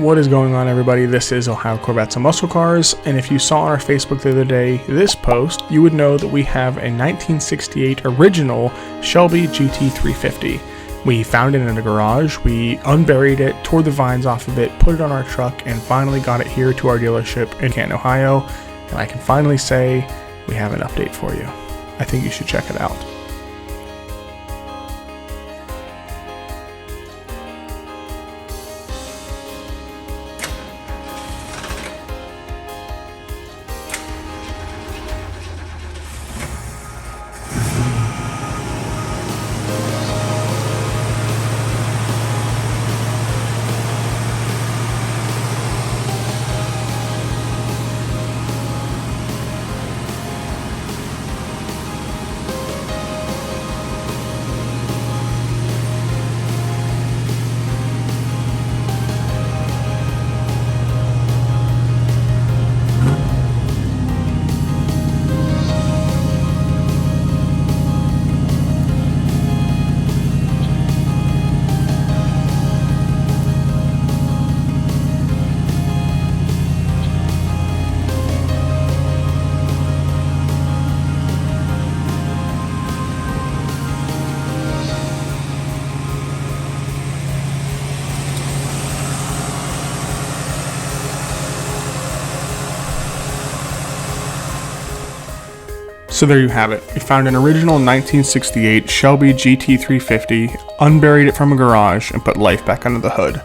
What is going on, everybody? This is Ohio Corvettes and Muscle Cars, and if you saw on our Facebook the other day this post, you would know that we have a 1968 original Shelby GT350. We found it in a garage, we unburied it, tore the vines off of it, put it on our truck, and finally got it here to our dealership in Canton, Ohio, and I can finally say we have an update for you. I think you should check it out. So there you have it. We found an original 1968 Shelby GT350, unburied it from a garage, and put life back under the hood.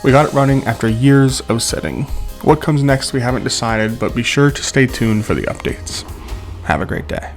We got it running after years of sitting. What comes next we haven't decided, but be sure to stay tuned for the updates. Have a great day.